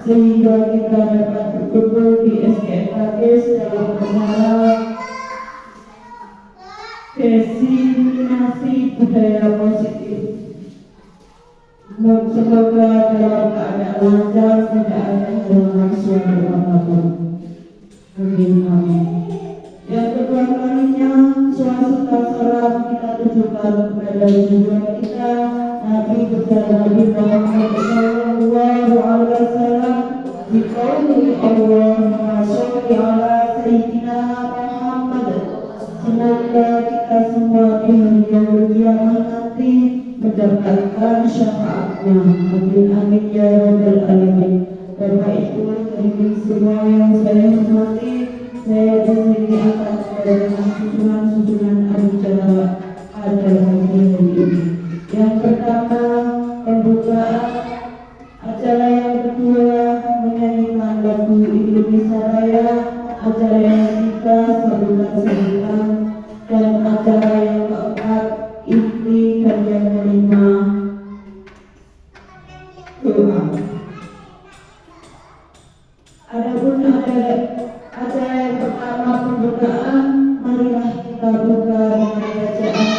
sehingga kita dapat berkumpul di SKMKS dalam acara diseminasi budaya positif. Semoga dalam keadaan lancar, tidak ada halangan suatu apapun. Amin, amin. Yang kedua kalinya, swasta serap kita tujukan kepada tujuan kita, Nabi besar Nabi Muhammad Sallallahu Alaihi Wasallam. Di qauli Allahumma sholli ala Sayyidina Muhammad. Semoga kita semua di hari yang kiamat nanti mendapatkan syafaatnya. Amin, amin ya rabbal alamin. Bapak Ibu, hadirin semua yang saya hormati, saya di sini akan memberikan susunan acara pada hari ini. Yang pertama, pembukaan. Acara yang kedua, menyanyikan lagu Indonesia Raya. Acara yang ketiga, sambutan, dan acara yang keempat, inti dan yang kelima, doa. Adapun acara yang pertama, pembukaan, marilah kita buka dengan bacaan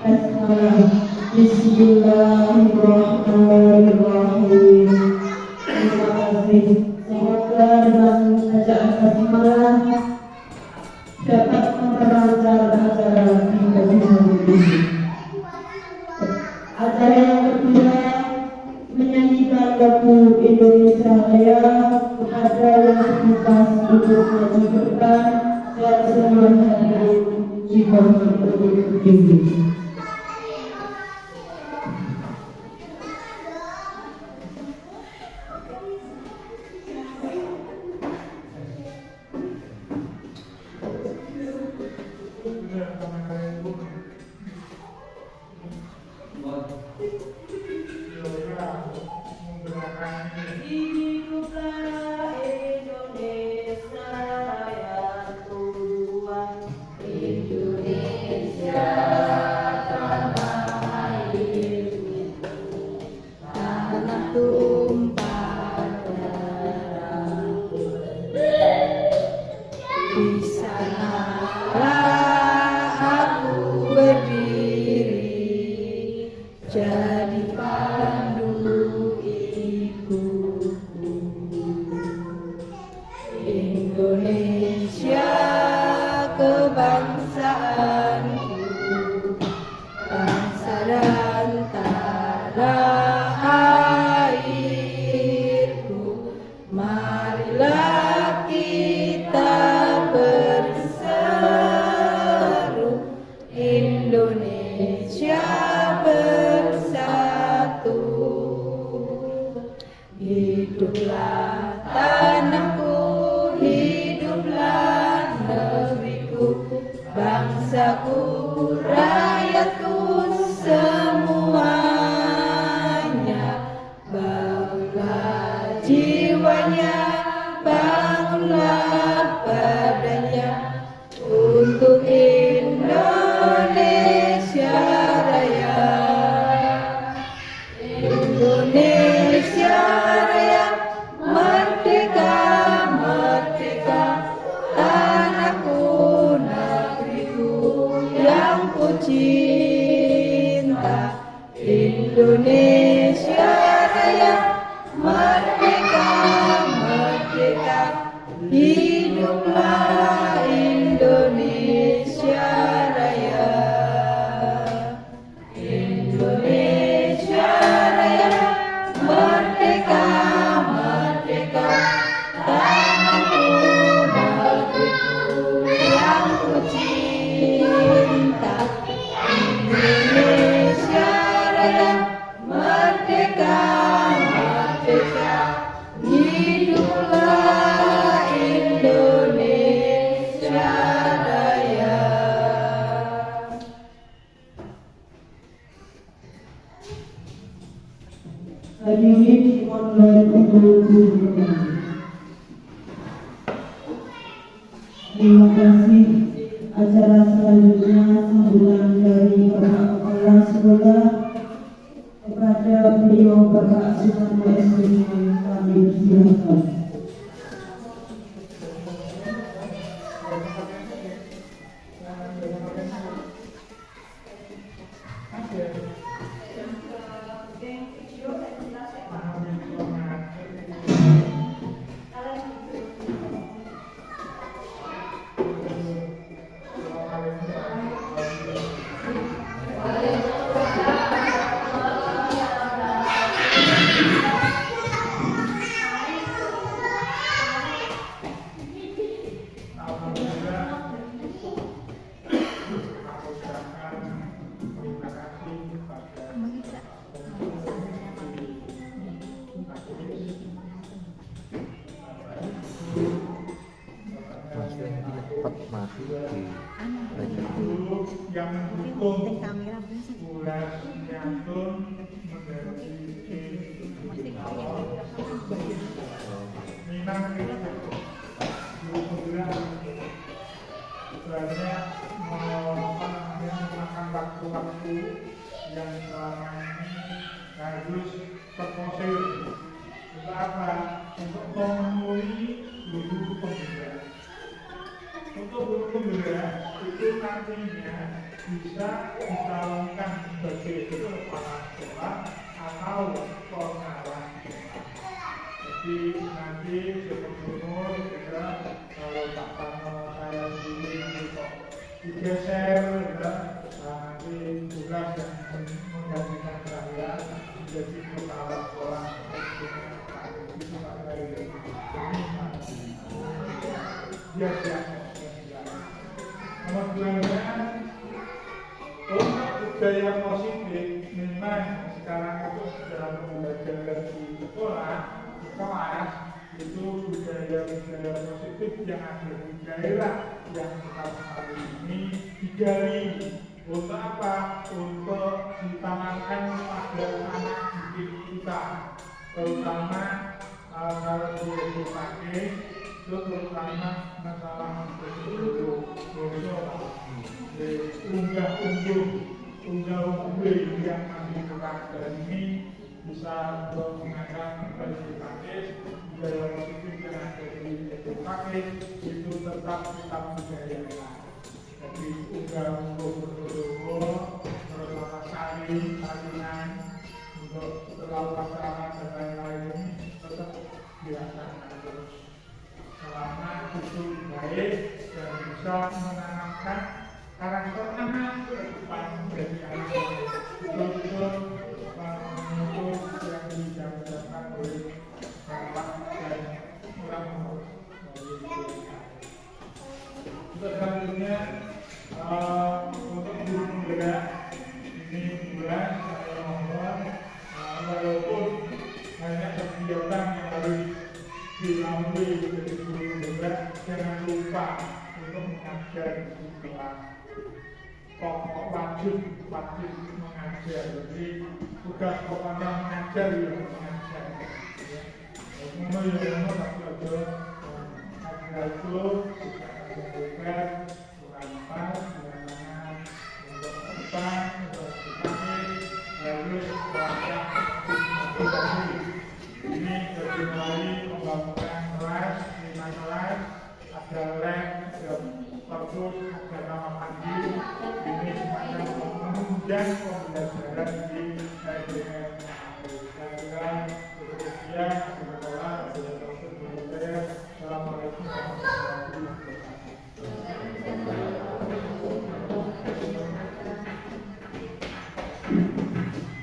basmalah. Bismillahirrahmanirrahim. Terima kasih. Semoga dengan bacaan basmalah dapat memperlancar acara kita di hari ini. Acara yang kedua, menyanyikan lagu Indonesia Raya. Ada yang bebas untuk maju ke depan dan semua hadirin dimohon untuk berdiri. Hiduplah tanahku, hiduplah negeriku, bangsaku, rakyatku semuanya. Bangunlah jiwanya, bangunlah badannya untuk Indonesia Raya. Indonesia Raya, merdeka, merdeka, tanahku Terima kasih. Acara selanjutnya sambutan dari Bapak Kepala Sekolah kepada beliau Bapak Sumarno SPG, kami persilakan. Yang mendukung bulan nyantun menjadi Minang sebenarnya memakan waktu-waktu yang selama ini harus terposir untuk apa? Untuk memenuhi guru pemuda. Untuk guru pemuda itu nantinya bisa dicalonkan sebagai kepala sekolah atau pengawas sekolah. Jadi nanti gubernur juga kalau Pak Pano saya sendiri nanti kok digeser ya, nanti tugas yang menggantikan saya menjadi kepala sekolah itu Pak dari dia siap. Nomor 2 untuk budaya positif memang sekarang itu dalam pembelajaran di sekolah, di kelas itu budaya-budaya positif yang ada di daerah yang sekarang ini digali. Untuk apa? Untuk ditanamkan pada anak didik kita, terutama kalau di pakai itu terutama masalah unggah-ungguh yang masih kurang dan ini bisa menggunakan praktis budaya positif yang ada di pakai itu tetap budaya. Jadi unggah-ungguh berdoa, bersama salingan untuk setelah pasangan dan lain-lain tetap dilaksanakan terus. Selama itu baik dan bisa menanamkan karakter anak ke depan dari anak betul-betul menuntut yang dijalankan oleh bapak dan orang tua. Untuk selanjutnya untuk guru muda ini bulan saya mohon walaupun banyak kegiatan yang harus dilalui dari guru muda, jangan lupa untuk mengajar di kelas. Pokok wajib mengajar. Jadi tugas pokoknya mengajar ya mengajar. Semua yang tapi ada mengajar itu bukan pas untuk depan untuk depan lalu ini dimulai pembangunan kelas 5 kelas ada lab, ada perpus, ada kamar mandi. Ini semacam menunjang pembelajaran di SDM. Saya kira sekian sekolah saya Dr. Bunuter. Assalamualaikum warahmatullahi wabarakatuh.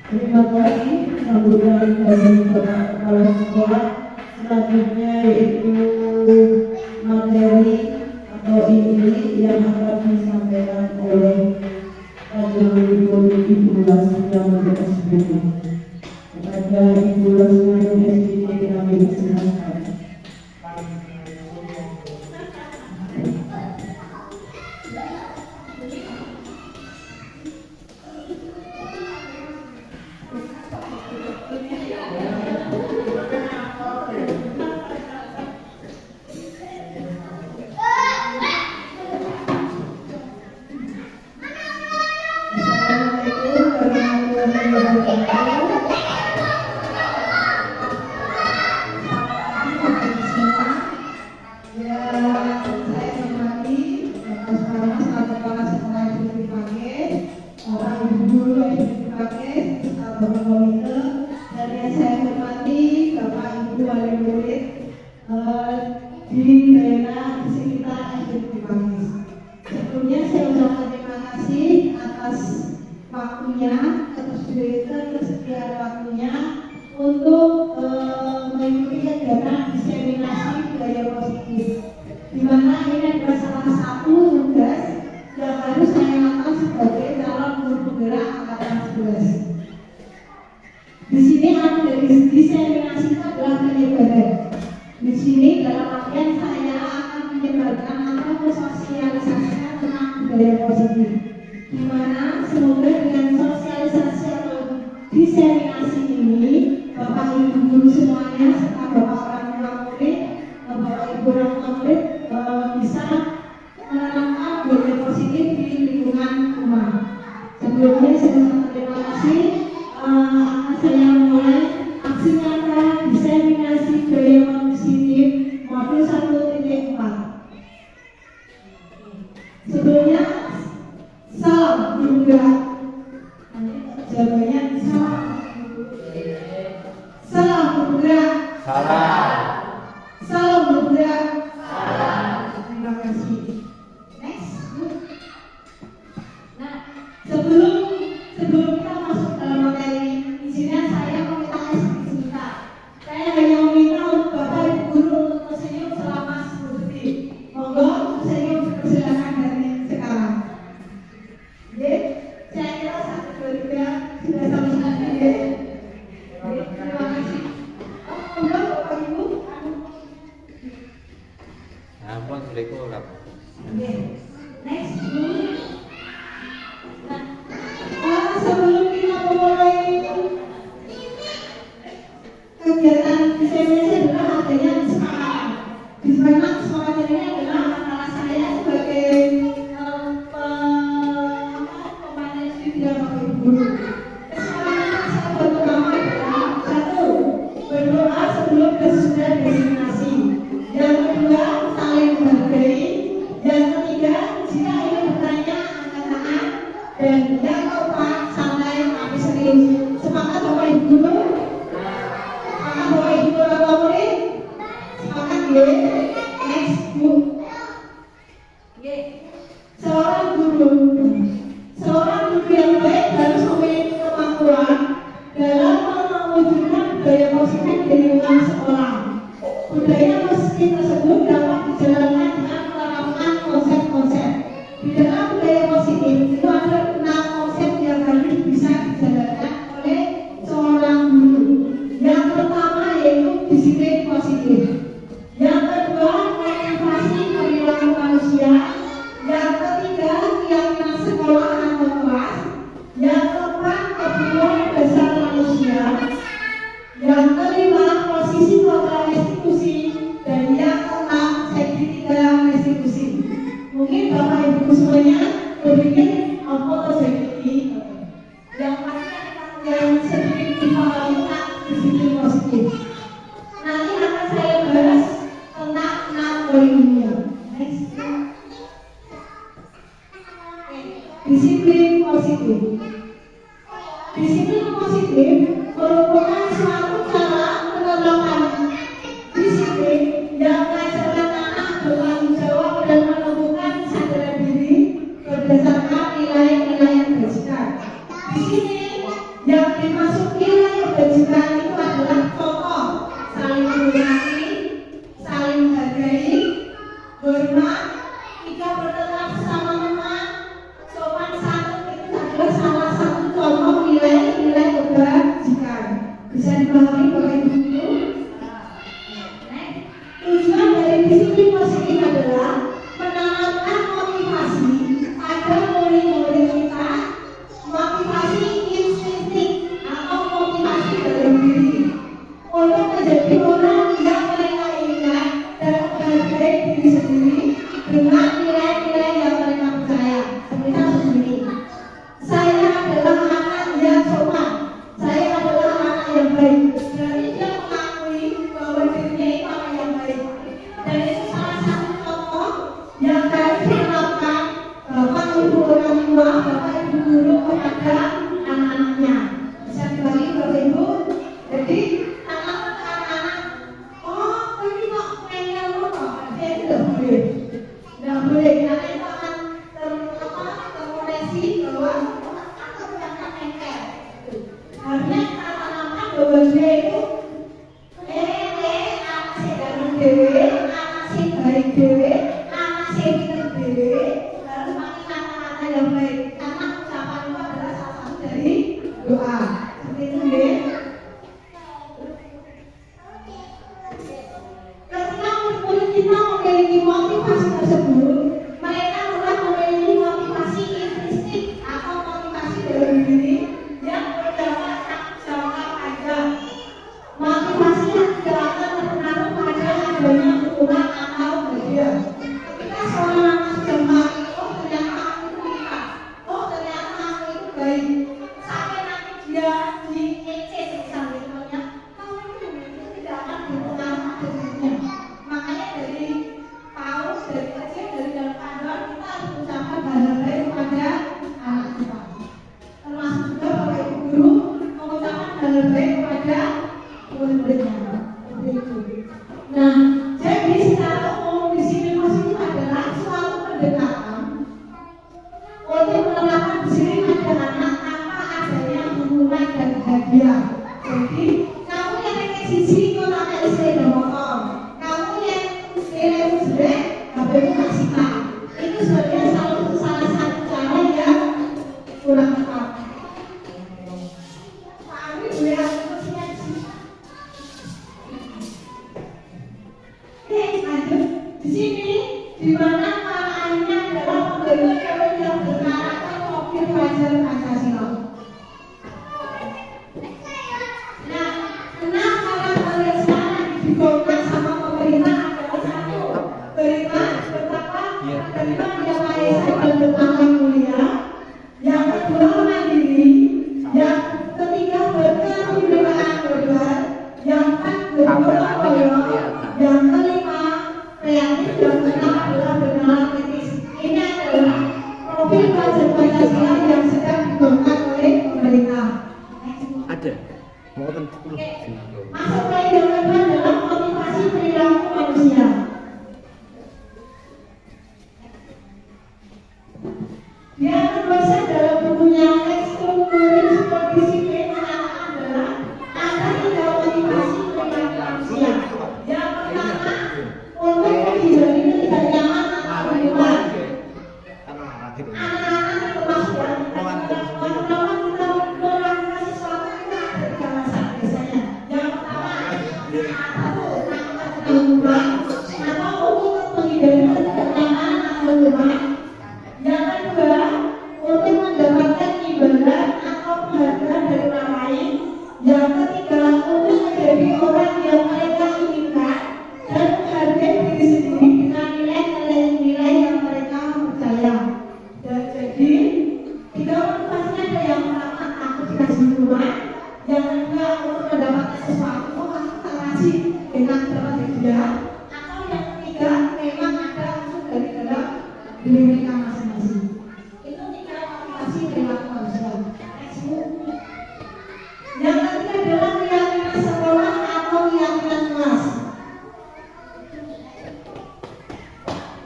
Terima kasih sambutan dari Bapak Kepala Sekolah. Selanjutnya yaitu materi atau inti yang akan disampaikan oleh Kanjeng Ibu Lasmina SPG. Kepada Ibu Lasmina SPG kami persilakan. atas waktunya, atas kesediaan waktunya untuk mengikuti kegiatan diseminasi budaya positif. Di mana ini adalah salah satu tugas yang harus saya lakukan sebagai calon guru penggerak angkatan 11. Di sini ada diseminasi itu adalah penyebaran. Di sini dalam artian saya akan menyebarkan atau mensosialisasikan tentang budaya positif. Di mana semoga dengan sosialisasi atau diseminasi ini, Bapak Ibu guru semuanya serta Bapak orang tua murid, Bapak Ibu orang tua murid bisa menanamkan budaya positif di lingkungan rumah. Sebelumnya saya ucapkan terima kasih. Saya mulai aksi nyata diseminasi budaya positif modul 1.4. Sebelumnya salam bergerak. Jawabannya salam bergerak. Salam bergerak. Terima kasih. Next. Nah, sebelum kita masuk dalam materi, izinnya saya meminta sebentar. Saya hanya meminta untuk Bapak Ibu guru untuk tersenyum selama 10 detik. Monggo tersenyum, silakan dari sekarang. Oke, saya kira 1, 2, 3 sudah sampai ya. Terima kasih. Monggo Bapak Ibu. Ampun, Assalamualaikum. Oke, next. Nah, sebelum kita memulai kegiatan diseminasi adalah adanya kesepakatan. Di mana kesepakatan ini adalah antara saya sebagai pemain studi dan Bapak Ibu guru. Kesepakatan saya pertama adalah 1. Berdoa sebelum sesudah diseminasi. Yang kedua, saling menghargai. Yang ketiga, jika ingin bertanya angkat tangan. Dan yang keempat, santai tapi serius. Sepakat Bapak Ibu guru? Sepakat Bapak Ibu guru orang tua murid? Sepakat ya? Next Bu. Oke. Seorang guru yang baik harus memiliki kemampuan dalam mewujudkan budaya positif di lingkungan sekolah. Budaya positif tersebut dapat dijalankan dengan menerapkan konsep-konsep. Di dalam budaya positif itu ada 6 konsep yang harus bisa dijalankan oleh seorang guru. Yang pertama yaitu disiplin positif. Yang kedua, motivasi perilaku manusia. Yang ketiga, keyakinan sekolah atau kelas. Yang keempat, kebutuhan dasar manusia. Yang kelima, posisi kota restitusi. Dan yang keenam, segitiga restitusi. Mungkin Bapak Ibu semuanya berpikir apa segitiga. Yang pasti yang sedikit dipahami tentang disiplin positif. Nanti akan saya bahas tentang 6 poin dunia. Next. Disiplin positif. Disiplin positif merupakan suatu cara menerapkan disiplin yang mengajarkan anak bertanggung jawab dan menemukan kesadaran diri berdasarkan nilai-nilai kebajikan. Di sini yang dimaksud nilai kebajikan itu adalah contoh saling menghormati, saling menghargai, hormat, tidak bertengkar sesama teman, sopan santun itu adalah salah satu contoh nilai-nilai kebajikan. Bisa dipahami Bapak Ibu guru? Tujuan dari disiplin positif adalah menanamkan motivasi agar murid-murid kita motivasi instinktif atau motivasi dalam diri untuk menjadi orang yang mereka inginkan dan menghargai diri sendiri dengan nilai-nilai yang mereka percaya. Semisal begini, saya adalah anak yang sopan, saya adalah anak yang baik. Berarti dia mengakui bahwa dirinya itu anak yang baik. Dan itu salah satu contoh yang harus diterapkan Bapak Ibu orang tua, Bapak Ibu guru kepada anak-anaknya. Bisa dibagi Bapak Ibu. Jadi tanamkan anak-anak. Oh, ini kok ngeyel kok? Saya tidak boleh. Tidak boleh. Karena itu akan terkonesi bahwa yang baik. Karena ucapan itu adalah salah satu dari doa. Seperti itu ya. Ketika murid-murid kita memiliki motivasi tersebut, mereka mulai memiliki motivasi intrinsik atau motivasi dalam diri yang berdampak jangka panjang. Motivasi yang tidak akan terpengaruh pada adanya hubungan atau bahagia. Ketika seorang anak sudah mati, oh ternyata aku itu ikhlas, oh ternyata aku itu baik. Sampai nanti dia di EC misalnya, kamu itu tidak akan berpengaruh pada dirinya. Makanya dari paus, dari kecil, dari dalam kandungan kita harus mengucapkan hal baik kepada anak kita. Termasuk juga para ibu guru mengucapkan hal baik kepada murid-muridnya. Seperti itu. Nah, jadi secara umum disiplin positif adalah suatu pendekatan untuk menerapkan disiplin pada anak tanpa adanya hubungan dan hadiah. Jadi, kamu yang pakai sisi itu pakai sepeda motor, kamu yang nilai jelek, HP-mu tak sita. Itu sebenarnya salah satu cara yang kurang tepat. Pak Amri boleh aku kursinya di sini. Oke, lanjut. Di sini, di mana maknanya adalah membentuk cewek yang berkarakter mobil pelajar Pancasila. Nah, kenapa karakter yang sekarang digolkan sama pemerintah adalah satu, beriman, bertakwa, beriman yang Maha Esa dan berakhlak mulia. Yang kedua, mandiri. Yang ketiga, berkewinekaan berdua. Yang keempat, bergotong royong. Yang kelima, kreatif. Yang keenam adalah bernalar kritis. Ini adalah profil pelajar Pancasila yang sedang digolkan oleh pemerintah. Ada. Mau kan Oke. Masuk ke yang kedua adalah motivasi perilaku manusia. Dia terbaca dalam bukunya Struktur Disiplin mengatakan adalah ada 3 motivasi perilaku manusia. Yang pertama, untuk menghindari tidak nyaman atau bingung. Anak-anak termasuk ya. Kalau kita melakukan sesuatu kita ada 3 masa biasanya. Yang pertama, atau untuk menghindari tidak nyaman atau bingung. Yang kedua, untuk mendapatkan imbalan atau penghargaan dari orang lain. Yang ketiga, untuk menjadi orang yang mereka inginkan dan menghargai diri sendiri dengan nilai-nilai yang mereka percaya. Dan jadi, 3 motivasinya ada yang pertama, aku dikasih rumah. Yang kedua, untuk mendapatkan sesuatu, aku tak kasih dengan dapat dia. Atau yang ketiga, memang ada unsur dari dalam diri mereka masing-masing. Itu 3 motivasi perilaku manusia. Yang ketiga adalah keyakinan sekolah atau keyakinan kelas.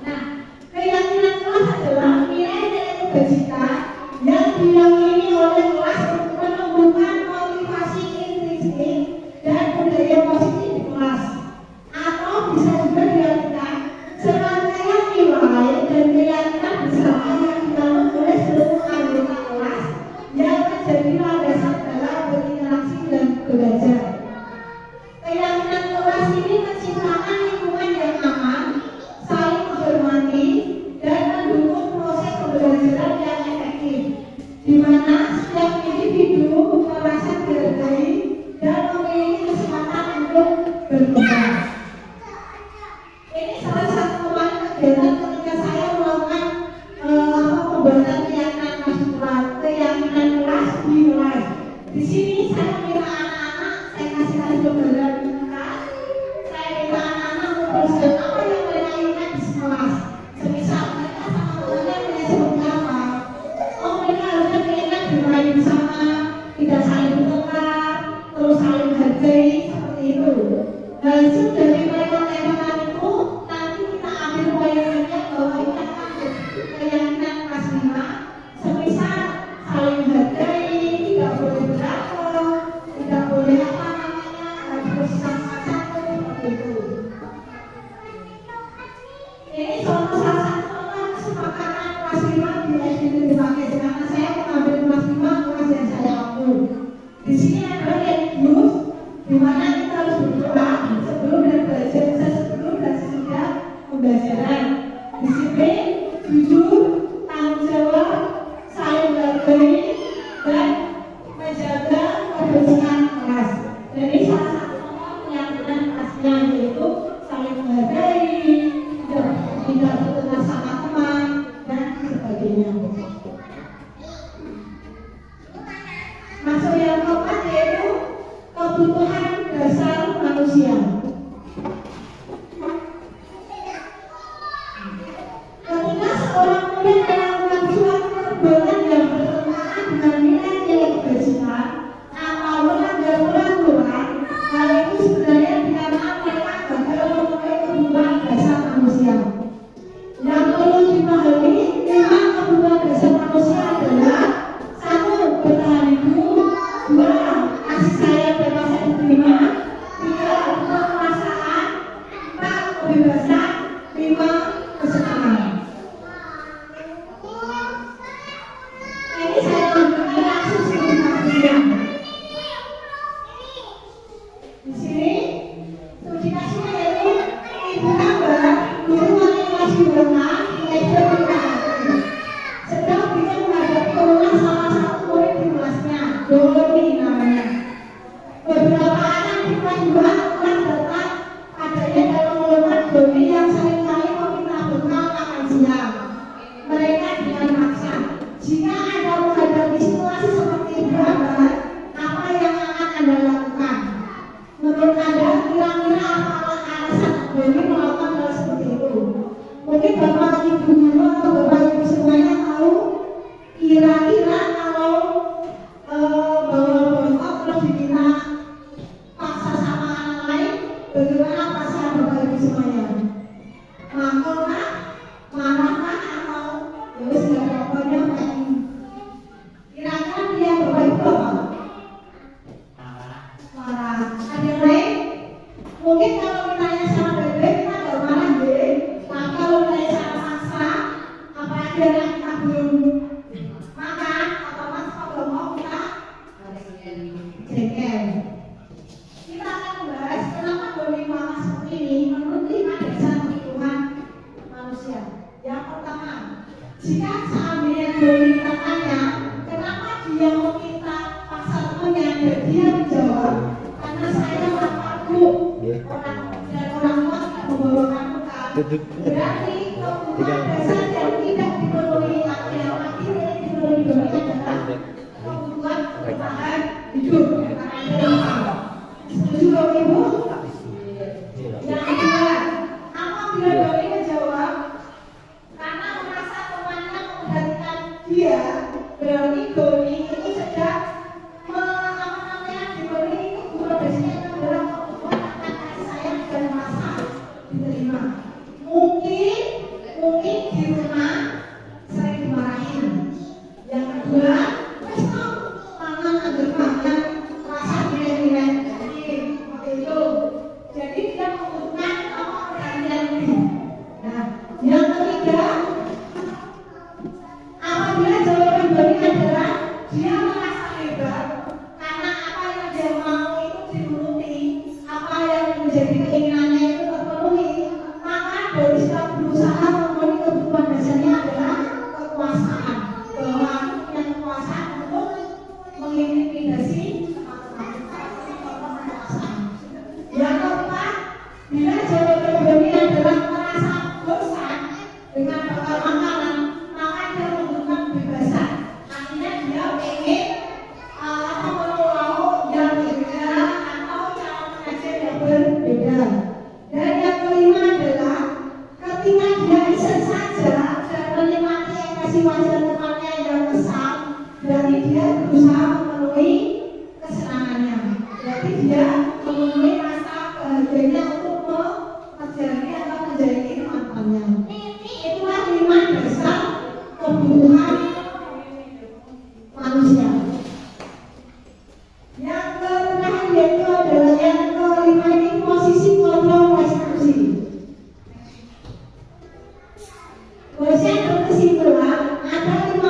Nah, keyakinan kelas adalah nilai-nilai kebajikan yang diyakini oleh kelas untuk menumbuhkan motivasi intrinsik dan budaya positif di kelas. Atau bisa juga diartikan serangkaian nilai dan keyakinan bersama yang dibangun oleh seluruh anggota kelas yang menjadi landasan dalam berinteraksi dan belajar. Keyakinan kelas ini menciptakan lingkungan yang aman, saling menghormati, dan mendukung proses pembelajaran yang efektif, di mana setiap individu merasa dihargai dan memiliki kesempatan untuk berkembang. Ini salah satu kemarin kegiatan ketika saya melakukan pembuatan keyakinan kelas di kelas. Di sini saya minta anak-anak, saya kasih gambaran kelas. Saya minta anak-anak menuliskan apa yang mereka inginkan di kelas. Semisal mereka sama temannya punya seperti apa. Oh, mereka harusnya keinginan bermain bersama, tidak saling bertengkar, terus saling menghargai, seperti itu. Hasil dari mereka tembakan itu nanti kita ambil poin-poinnya bahwa ini akan keyakinan kelas 5. SD dipakai karena saya mengambil kelas 5 kelas yang saya ambil. Di sini ada religius di mana kita harus berdoa sebelum dan belajar, sebelum dan sesudah pembelajaran. Disiplin, jujur, tanggung jawab, saling menghargai, dan menjaga kebersihan kelas. Jadi salah satu penyambutan kelasnya yaitu saling menghargai, tidak bertengkar sama teman, dan sebagainya. Masuk yang keempat yaitu kebutuhan dasar manusia. Ketika seorang murid melakukan suatu perbuatan yang bertentangan dengan nilai-nilai kebajikan atau melanggar peraturan, hal itu sebenarnya dikatakan mereka gagal memenuhi kebutuhan dasar manusia. Yang perlu dipahami, 5 kebutuhan dasar manusia adalah 1. Bertahan hidup, 2. Kasih sayang dan rasa diterima, 3. Kekuasaan, 4. Kebebasan, 5. Kesenangan. Ini saya tunjukkan langsung sertifikasinya. Di sini sertifikasinya yaitu ibu gambar guru wali kelas 2 SD sedang bisa menghadapi corona salah satu murid di kelasnya, Doni namanya. Beberapa anak di kelas 2 telah datang adanya dalam golongan Doni yang seringkali meminta bekal makan siang. Mereka dengan maksa. Jika Anda menghadapi situasi seperti ibu gambar, apa yang akan Anda lakukan? Menurut Anda, kira-kira apa alasan Doni melakukan hal seperti itu? Mungkin Bapak Ibu guru atau Bapak Ibu semuanya tahu kira-kira kalau bawa bengkok terus diminta paksa sama anak lain, bagaimana perasaan Bapak Ibu semuanya? Marah, atau ya wis nggak apa-apa kayak kira-kira dia Bapak Ibu apa? Marah. Ada yang lain? Mungkin kalau ditanya sama bebek kita nggak marah deh. Nah kalau ditanya sama paksa, apalagi anak kita belum makan atau kalau mau kita jengkel. Kita akan membahas kenapa Doni marah seperti ini menurut 5 dasar kebutuhan manusia. Yang pertama, jika seandainya Doni kita tanya kenapa dia meminta paksa temannya dan dia menjawab karena saya lapar bu, orang dan orang tua tidak membawakan bekal. Berarti kebutuhan dasar yang tidak dipenuhi atau yang masih tidak dipenuhi Doni adalah kebutuhan bertahan hidup. Setuju Bapak Ibu? Yang kedua, apabila Doni menjawab karena merasa temannya memperhatikan dia, berarti Doni itu sedang diberi kebutuhan dasarnya adalah kebutuhan akan kasih sayang dan rasa diterima. Mungkin di rumah sering dimarahin. Yang kedua, tangan agar makan rasa nilai-nilai seperti itu. Jadi dia membutuhkan perhatian lebih. Nah, yang ketiga, apabila jawaban Doni adalah dia merasa hebat karena apa yang dia mau itu dipenuhi, apa yang menjadi keinginannya itu terpenuhi, maka Doni sedang berusaha memenuhi kebutuhan dasarnya adalah kekuasaan. Bahwa aku punya kekuasaan untuk mengintimidasi kekuasaan. Yang keempat, bila jawaban Doni adalah merasa bosan dengan bakal makanan, maka dia membutuhkan kebebasan. Artinya dia ingin menu yang berbeda atau cara mengajar yang berbeda. Dan yang kelima adalah ketika dia iseng saja dan menikmati ekspresi wajah temannya yang kesal, berarti dia berusaha memenuhi kesenangannya. Berarti dia memenuhi rasa bahagianya untuk menjadi atau menjadi mantannya. Itulah 5 dasar kebutuhan manusia. Yang terakhir yaitu adalah yang kelima ini posisi kontrol konstruksi. Dosen berkesimpulan ada 5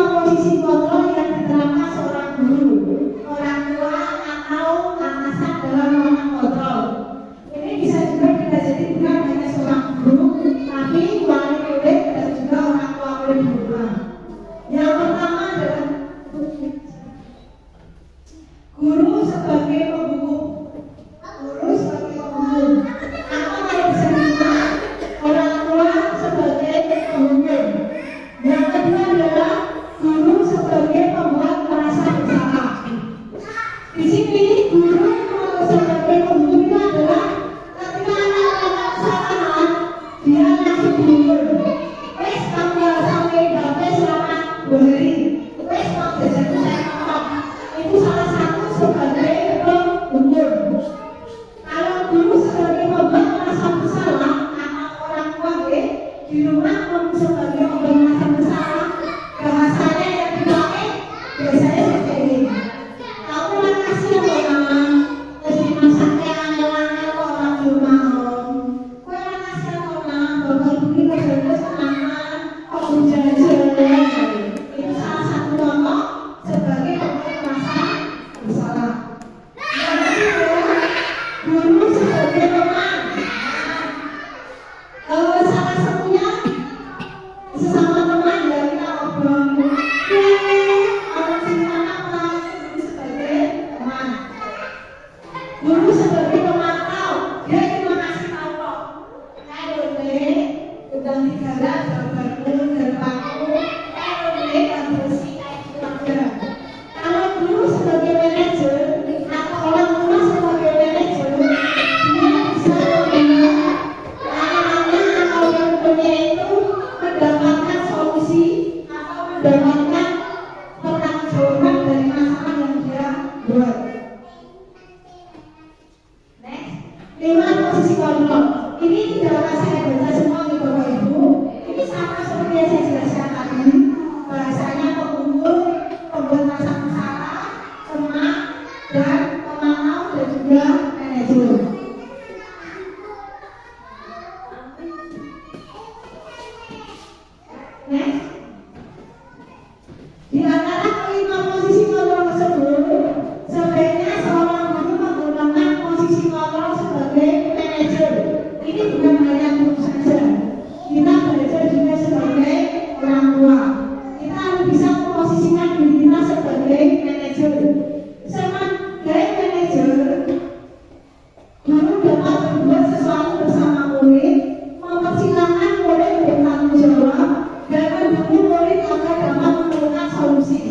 Hari wes mau belajar saya ngomong itu salah satu sebagai umur. Kalau guru sebagai obat merasa bersalah, anak orang tua di rumah sebagai obat merasa bersalah, bahasanya yang dipakai biasanya seperti ini. Kamu lah kasih orang, terus masaknya angel-angel orang di rumah om. Kau lah kasih orang, bapak beli kerja semangat, kok hujan-hujan. Itu salah satu contoh sebagai obat merasa bersalah. Guru sebagai teman, salah satunya sesama teman ya kita ngobrol. Orang cerita apa? Guru sebagai teman. Guru sebagai pemantau, dia cuma ngasih tahu kok. Ayo deh, udah digarap gambarmu, gerbangmu. Ayo deh, kamu bersih kayak keluarga. Kalau guru sebagai manajer atau orang tua sebagai manajer, dia bisa membantu anak-anak atau yang punya itu mendapatkan solusi atau mendapatkan pertanggungjawaban dari masalah yang dia buat. Next, 5 posisi kontrol. Ini tidak akan saya baca semua nih Bapak Ibu. Ini sama seperti yang saya jelaskan tadi. Bahasanya pengumpul, pembuat masalah, teman, dan pemantau dan juga manajer. Next, di antara kelima posisi kontrol tersebut, sebaiknya seorang guru menggunakan posisi kontrol sebagai manajer. Ini bukan hanya guru saja, kita belajar juga sebagai orang tua. Kita harus bisa memposisikan diri kita sebagai manajer. Sebagai manajer, guru dapat berbuat sesuatu bersama murid, mempersilahkan murid bertanggung jawab, dan mendukung murid agar dapat menemukan solusi.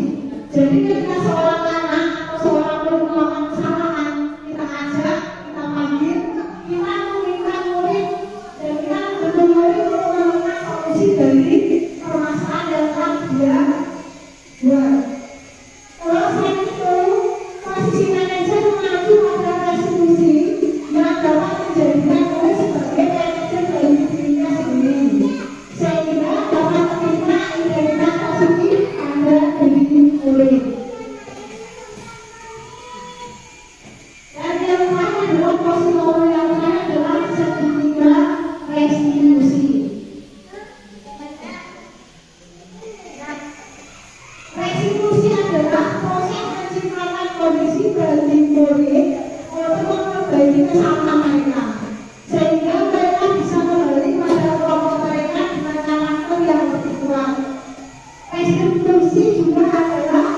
Jadi ketika seorang anak atau seorang murid melakukan kesalahan, kita ajak, kita panggil, kita meminta murid, dan kita mendukung murid untuk menemukan solusi dari permasalahan yang telah dia buat. Kalau selain itu, posisi manajer mengacu pada resolusi yang dapat menjadikan murid sebagai manajer dari dirinya sendiri, sehingga dapat menerima identitas positif pada diri murid. Dan yang terakhir adalah posisi kontrol yang terakhir adalah segitiga restitusi. Restitusi adalah proses menciptakan kondisi bagi murid untuk memperbaiki kesalahan mereka, sehingga mereka bisa kembali pada kelompok mereka dengan karakter yang lebih kuat. Restitusi juga adalah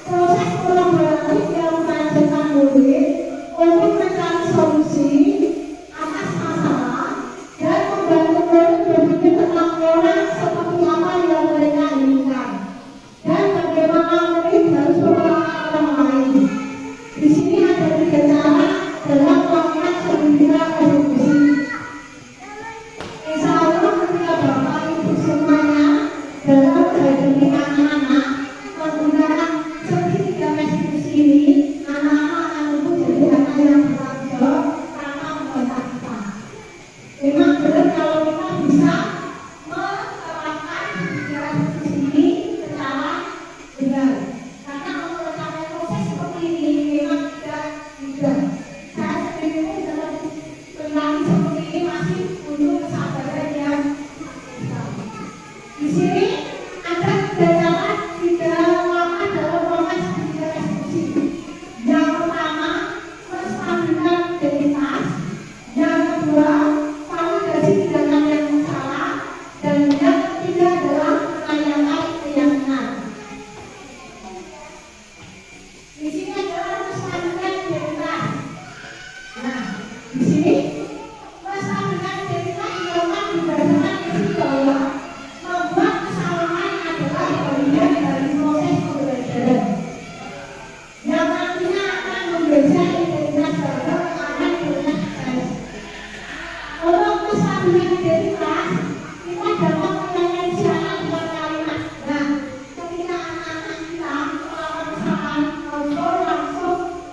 proses kolaboratif yang mengajarkan murid untuk mencari solusi atas masalah dan membantu murid berpikir tentang orang seperti apa yang mereka inginkan dan bagaimana murid harus memperlakukan orang lain. Di sini ada 3 cara dalam melakukan segitiga restitusi. Insya Allah ketika Bapak Ibu semuanya dalam menghadapi anak-anak,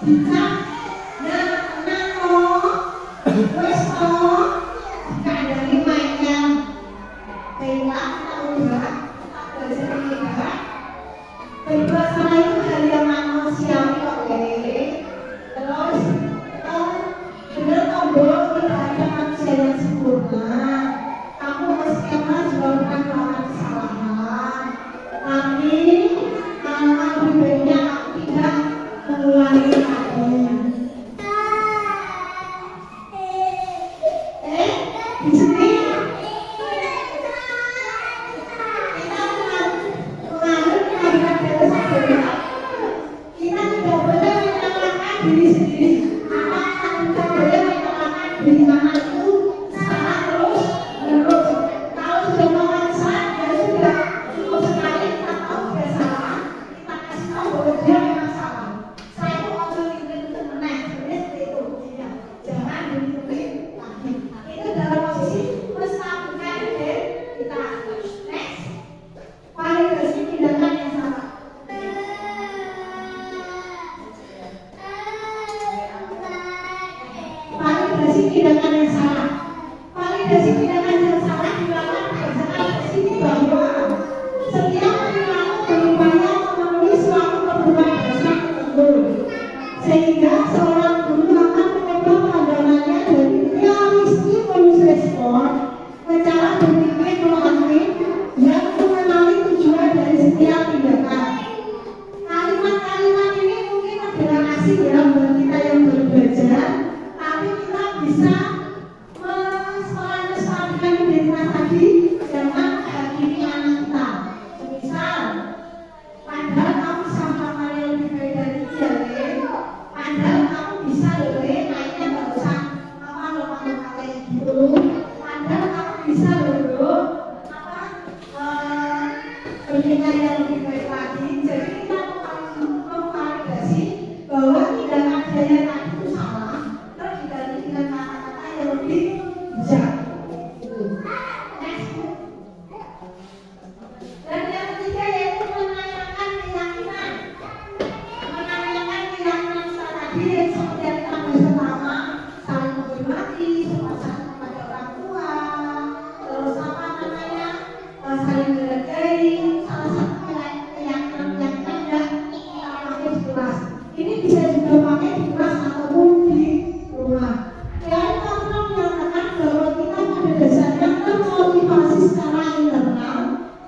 Bisa nang wis kandhane mainan tela udah berbahasa itu hal yang manusiawi kok Lele. Terus bener tombol tidak ada manusia yang sempurna. Kamu meskipun juga bukan melakukan kesalahan, tapi lebih baiknya kamu tidak mengulangi lagi. Di sini kita mengalir kehadiran dari saudara. Kita tidak boleh menyalahkan diri sendiri. Kita tidak boleh menyalahkan diri anak itu salah terus menerus. Kalau sudah melakukan salah dan sudah cukup sekali kita tahu dia salah, kita kasih tahu bahwa dia memang salah. Saya itu ojo itu menang seperti itu. Jangan diulangi lagi. Itu dalam posisi menstabilkan diri kita. Next, validasi tindakan yang salah. Validasi tindakan yang salah. Validasi tindakan yang salah dilakukan berdasarkan prinsip bahwa setiap perilaku berupaya memenuhi suatu kebutuhan dasar tertentu, sehingga seorang guru akan mengubah pandangannya dari realistis respon ke cara berpikir memahami yang mengenali tujuan dari setiap tindakan. Kalimat-kalimat ini mungkin terdengar asing ya buat kita yang baru belajar, tapi kita bisa melestarikan identitas tadi dengan menghakimi anak kita. Misal, padahal kamu sama hal yang lebih baik dari dia, padahal kamu bisa lebih mainnya nggak usah lompat-lompat kayak gitu. Padahal kamu bisa berpikir yang lebih baik lagi. Jadi kita memvalidasi bahwa tindakan saya tadi itu salah, terus diganti dengan kata-kata yang lebih bijak. Next. Dan yang ketiga yaitu menanyakan keyakinan. Menanyakan keyakinan kita tadi yang seperti yang kita bahas pertama, saling menghormati, sopan santun kepada orang tua, terus apa namanya, saling menghargai. Salah satu keyakinan yang tidak kita pakai di kelas. Ini bisa juga pakai di kelas ataupun di rumah. Yang pertama menyatakan bahwa kita pada dasarnya termotivasi secara internal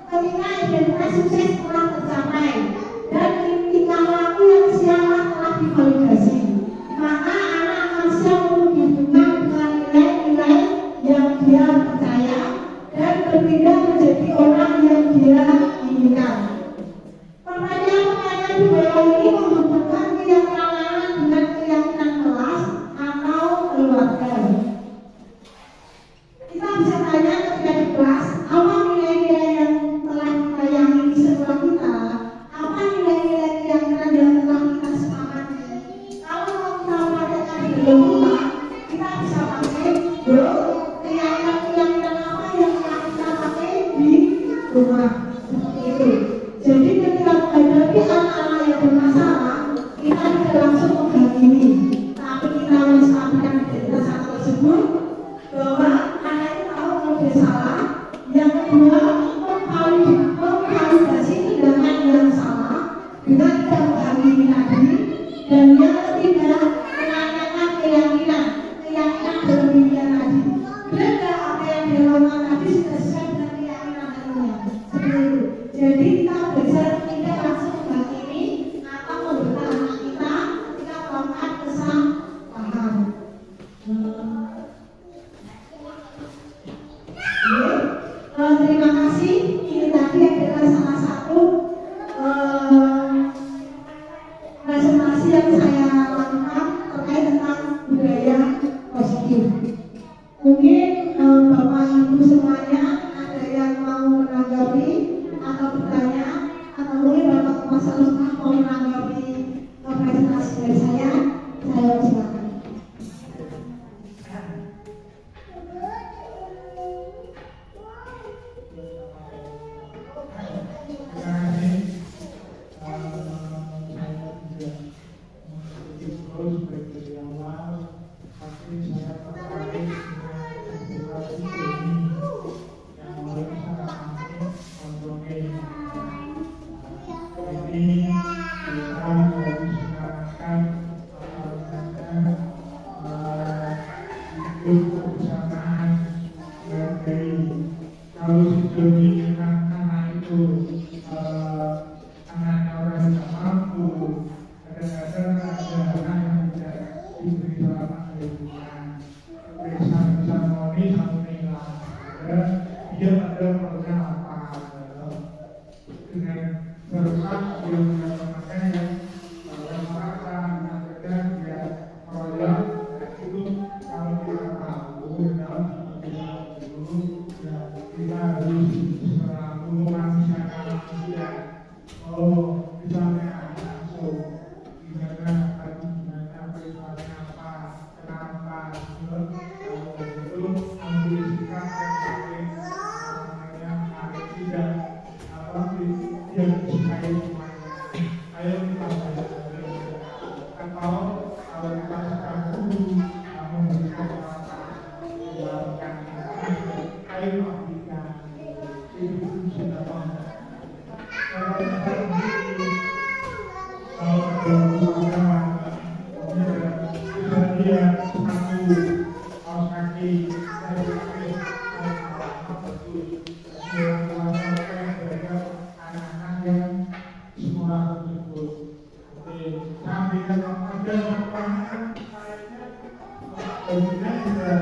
ketika identitas sukses telah tercapai dan tingkah laku yang siap telah divalidasi. Maka anak akan siap menghubungkan dengan nilai-nilai yang dia percaya dan berpindah menjadi orang yang dia inginkan. Pertanyaan-pertanyaan di bawah ini menghubungkan keyakinan anak dengan keyakinan kelas atau keluarga. Kita bisa tanya ketika di kelas, apa nilai-nilai yang telah kita yakini sekolah kita? Apa nilai-nilai keyakinan yang telah kita sepakati? Kalau kita mempraktekkan di rumah, kita bisa pakai keyakinan apa yang telah kita pakai di rumah. Seperti itu. Jadi ketika menghadapi anak-anak yang bermasalah, kita tidak langsung menghakimi, tapi kita menstabilkan identitas anak tersebut bahwa anak itu tahu kalau dia salah. Yang kedua, memvalidasi tindakan yang salah dengan tidak menghakimi tadi. Dan yang ketiga, menanyakan keyakinan berlebihan tadi. Bila apa yang dilakukan tadi sudah sesuai dengan keyakinan hatinya. Seperti itu. Jadi kita belajar tidak langsung menghakimi atau membela anak kita ketika melakukan kesalahan. Terima kasih. Ini tadi adalah salah satu presentasi yang saya lakukan terkait tentang budaya positif. Mungkin Bapak Ibu semuanya ada yang mau menanggapi atau bertanya, atau mungkin Bapak Kepala Sekolah mau menanggapi presentasi dari saya silakan. Terima kasih. ini kita disenangkan hidup kebersamaan dari kalau sejauh anak itu anaknya orang yang tidak mampu, kadang-kadang ada anak yang tidak diberi selamat kehidupan, bisa moni sama hilang, dia ada program apa dengan berkat yang makanya orang merasa kadang dia proyek itu kalau kita tahu dalam dulu kita harus selalu memanusiakan manusia. Oh, misalnya langsung gimana tadi gimana peristiwanya apa, kenapa, itu ambil sikap yang paling tidak apa yang disukai semuanya. Ayo kita belajar atau kalau kita sekarang dulu memberikan apa menjalankan ayo kita itu sudah paham. Kalau dia satu kaos kaki anak-anak yang sekolah tersebut. Sampai kalau ada lapangan kemudian sudah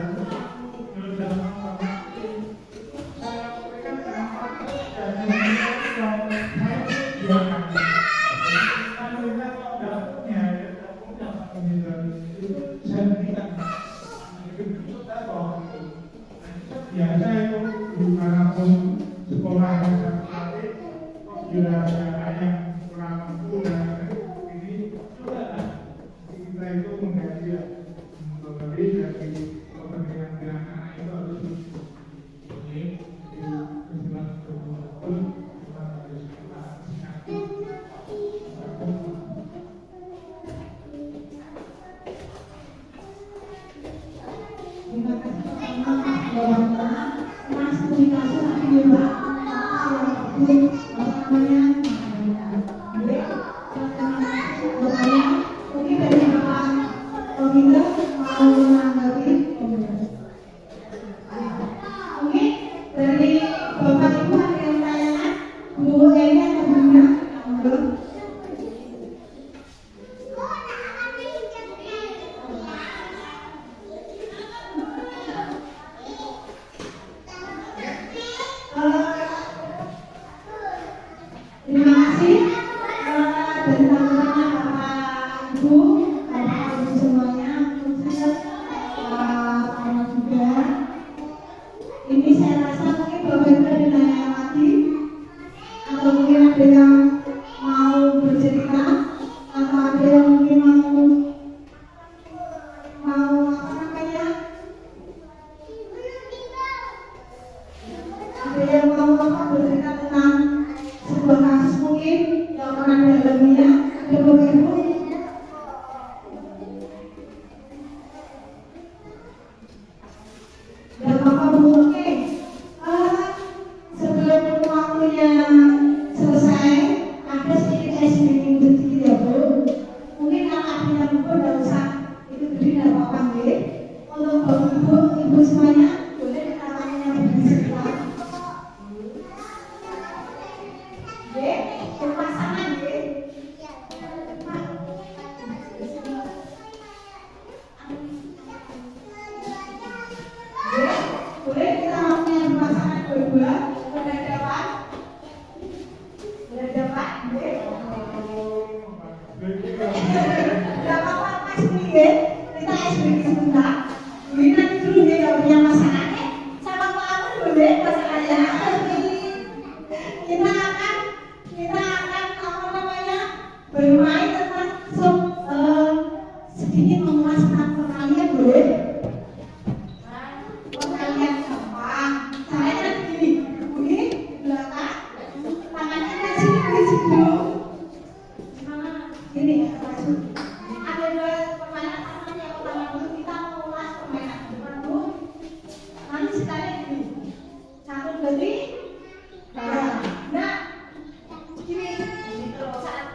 biasa itu dimanapun sekolah yang terlatih bila ada anak yang kurang mampu dan ini juga kita itu menggaji ya memberi dari kepentingan anak itu harus ini kejelas betul kita harus kita sikapi. Terima kasih Mas komunikasi lagi di Mbak. Mungkin dari Bapak Robinda mau menanggapi. Mungkin dari Bapak Ibu ada yang tanyakan, Bu Eni atau Bunda? Terima kasih dari teman-teman Bapak Ibu, Bapak Ibu semuanya, khususnya Pak juga. Ini saya rasa mungkin Bapak Ibu ada nanya lagi, atau mungkin ada yang mau bercerita, atau ada yang mungkin mau apa namanya? Ada yang mau bercerita tentang sebuah kasus mungkin yang pernah dialaminya, ada Bapak Ibu? Dan Bapak Bu, oke. Sebelum waktunya selesai, ada sedikit ice cream sedikit ya Bu. Mungkin kalau ada yang lupa tidak usah itu beri tidak apa-apa nggih. Untuk Bapak Ibu, Ibu semuanya boleh katanya berdiri sebentar. Pasangan boleh kita maunya pasangan berdua berhadapan tidak apa-apa Mas ini kita ekspresi sebentar. Ini nanti dulu dia kalau punya pasangannya sama Pak Amun boleh pasangannya. Kita akan apa namanya bermain tentang sedikit mengulas tentang perkalian boleh? Perkalian gampang. Saya nanti gini, begini di belakang, tangannya ke sini di situ. Gini langsung. Ada dua permainan tangannya pertama dulu kita mengulas permainan depan dulu. Nanti sekalian gini, 1, 2, 3. Nah, gini terus saat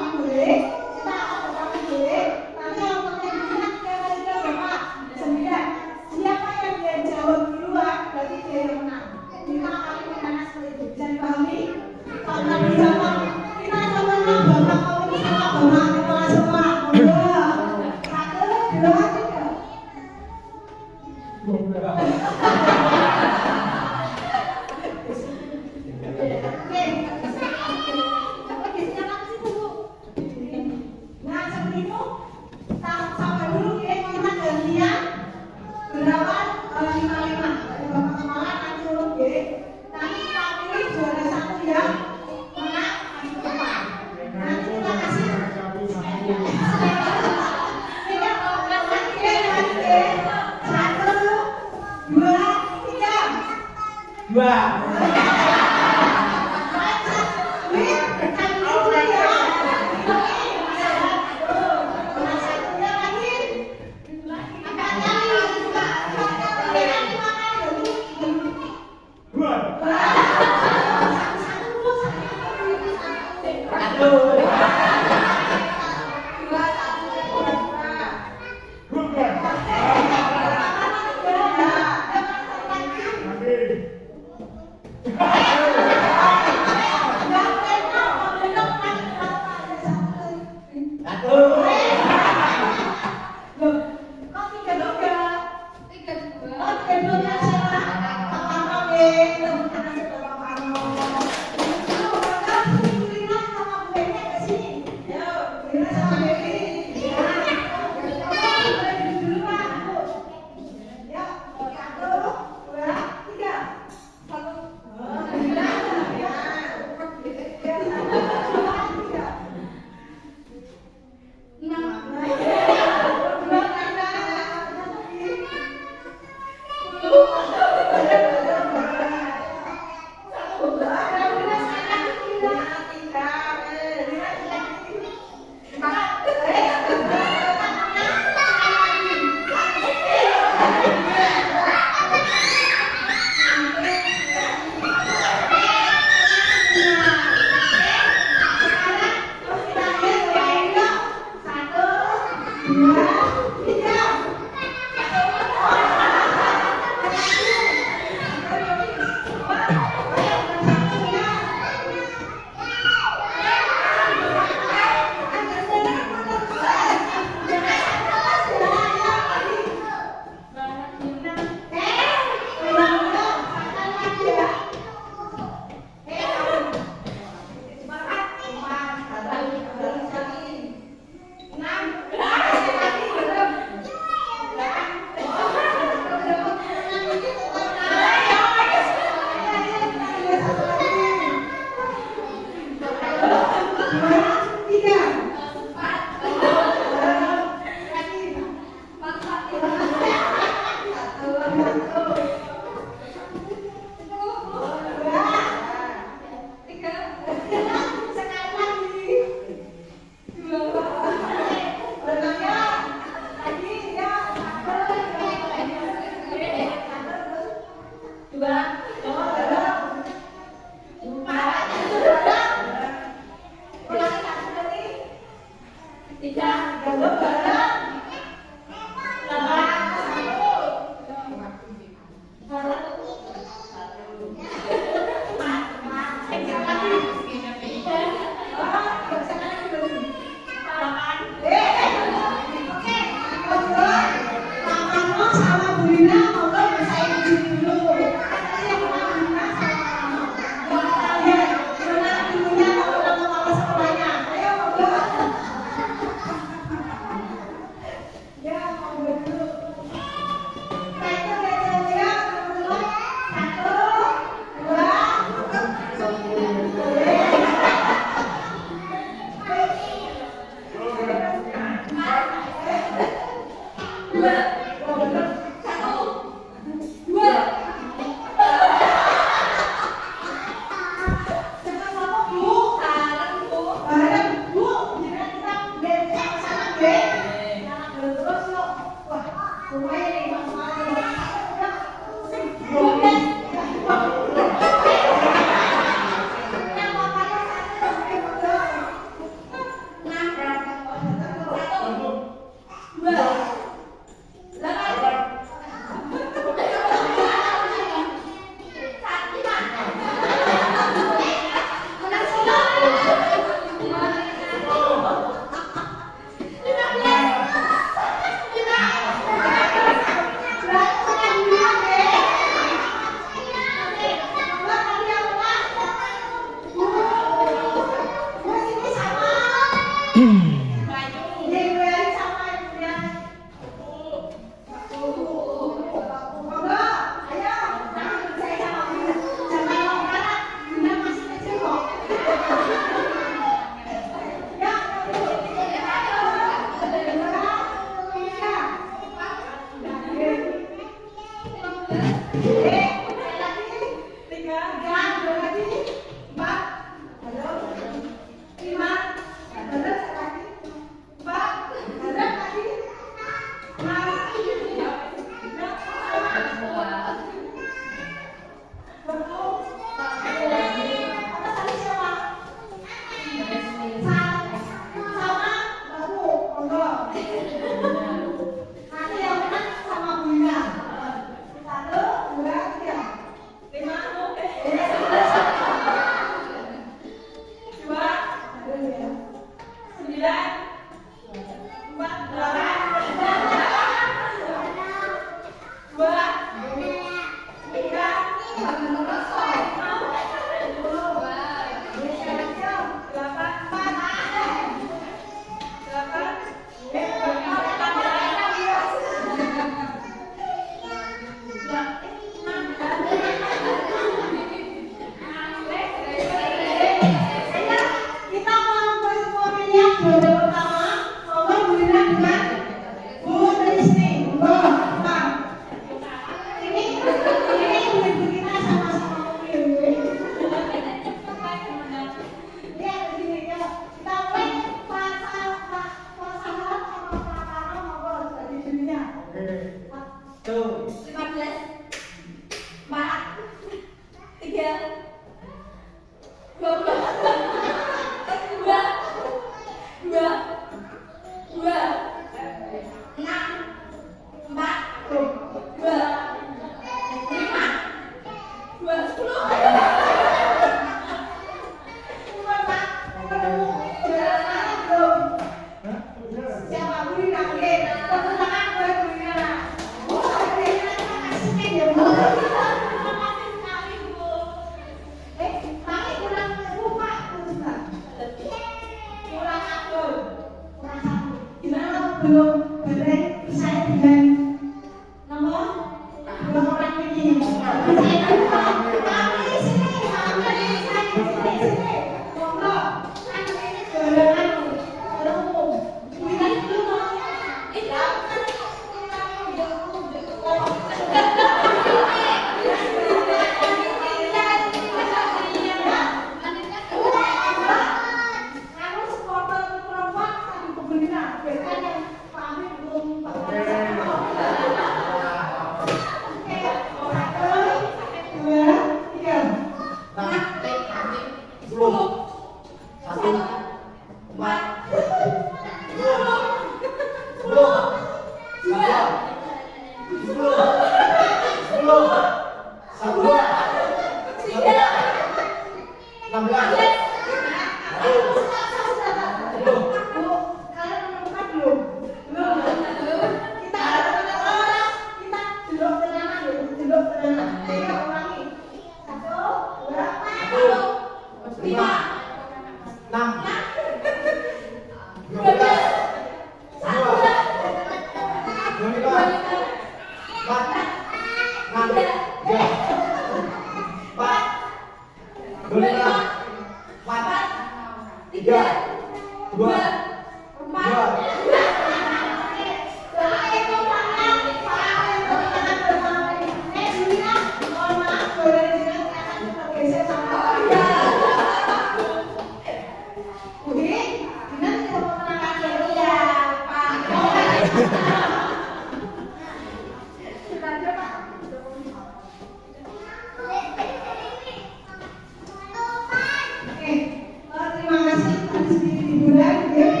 Terima kasih atas hiburan.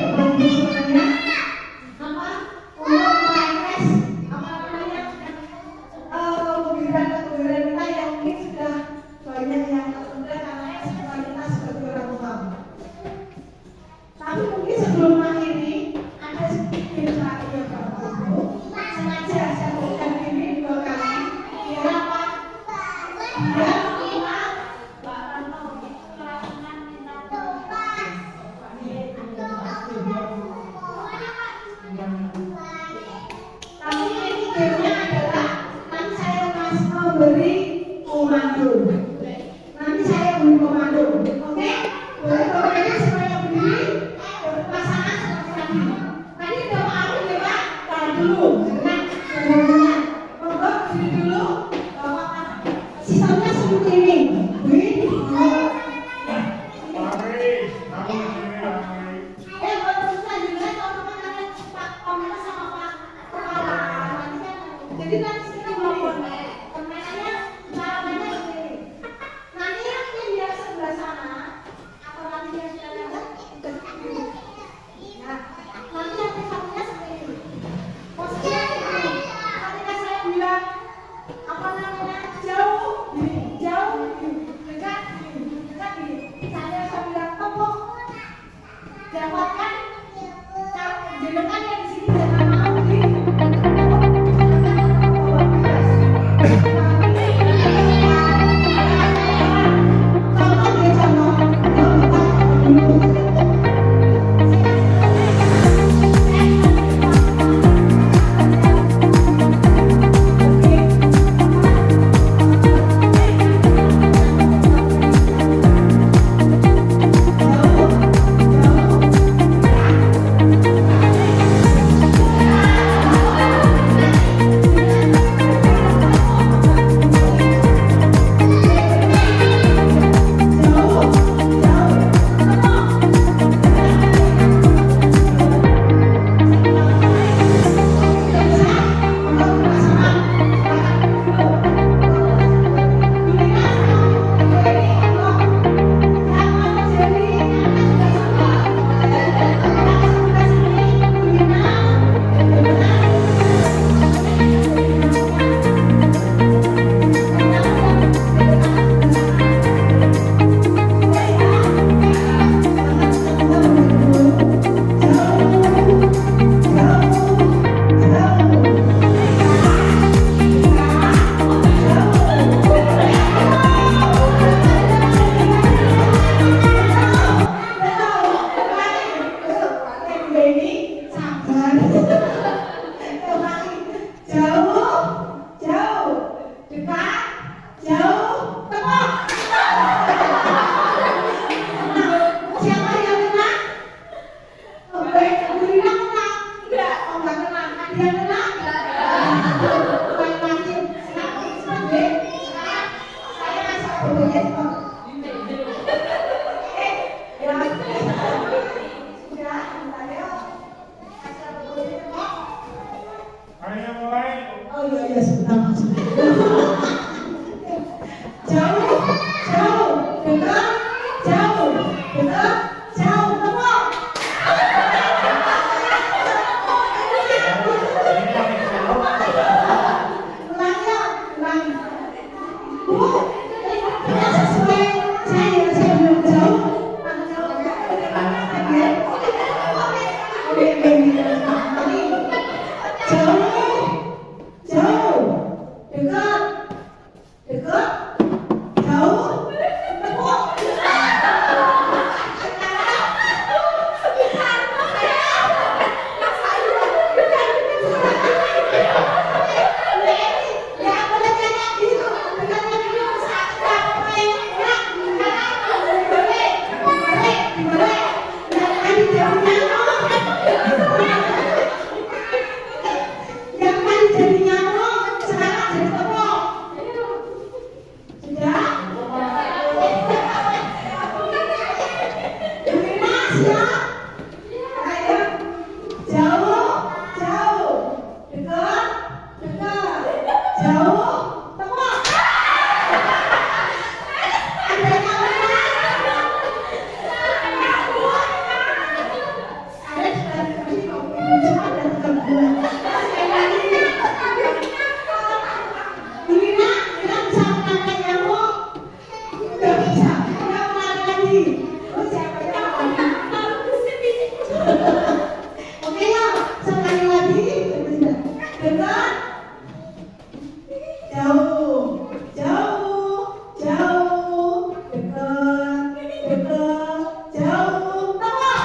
siap? Ayo. Jauh, jauh. Dekat, dekat. Jauh, tengok. Ada yang mana? Ada sekali ada teman. Sekali lagi. Lina, bisa pakai nyamuk. Nggak bisa. Nggak mau lagi. Terus siapa yang oke ya, sekali lagi. Dekat. Jauh, jauh, jauh. Dekat, dekat, jauh. Tengok.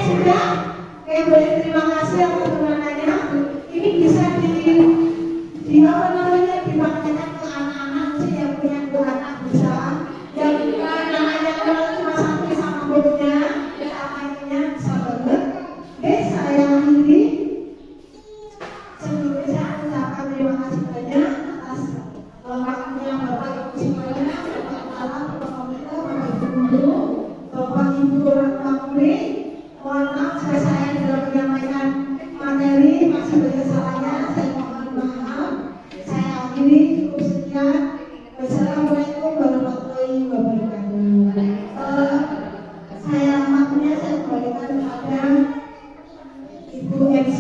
Sudah. Boleh terima kasih atas undangannya. Ini bisa di apa namanya dimaknakan ke anak-anak sih yang punya dua anak bisa. Yang anaknya cuma satu sama ibunya, sama ibunya bisa banget. Oke, saya akhiri. Sebelumnya saya ucapkan terima kasih banyak atas waktunya Bapak Ibu semuanya, Bapak Kepala, Bapak Pemerintah, Bapak Ibu Guru, Bapak Ibu orang tua murid. Mohon maaf saya dalam menyampaikan materi masih banyak salahnya, saya mohon maaf. Saya akhiri cukup sekian. Wassalamualaikum warahmatullahi wabarakatuh. Saya maafnya saya kembalikan kepada Ibu MC.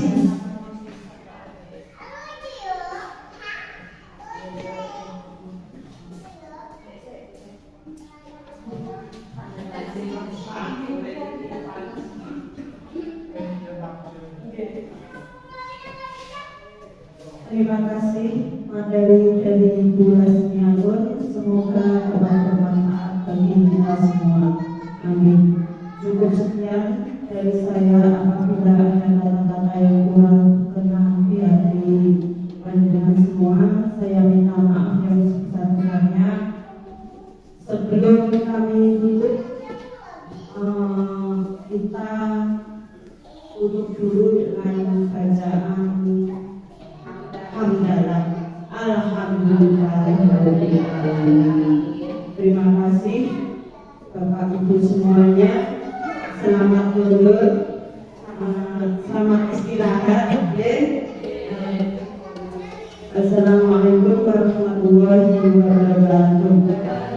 Terima kasih materi dari Ibu Lasmiagun. Semoga bermanfaat bagi kita semua. Amin. Cukup sekian dari saya. Apabila ada kata-kata yang kurang berkenan di hati panjenengan semua, saya minta maaf yang sebesar-besarnya. Sebelum kami tutup, kita tutup dulu dengan bacaan hamdalah. Alhamdulillahirrahmanirrahim. Terima kasih Bapak Ibu semuanya. Selamat tidur, selamat istirahat. Assalamualaikum warahmatullahi wabarakatuh.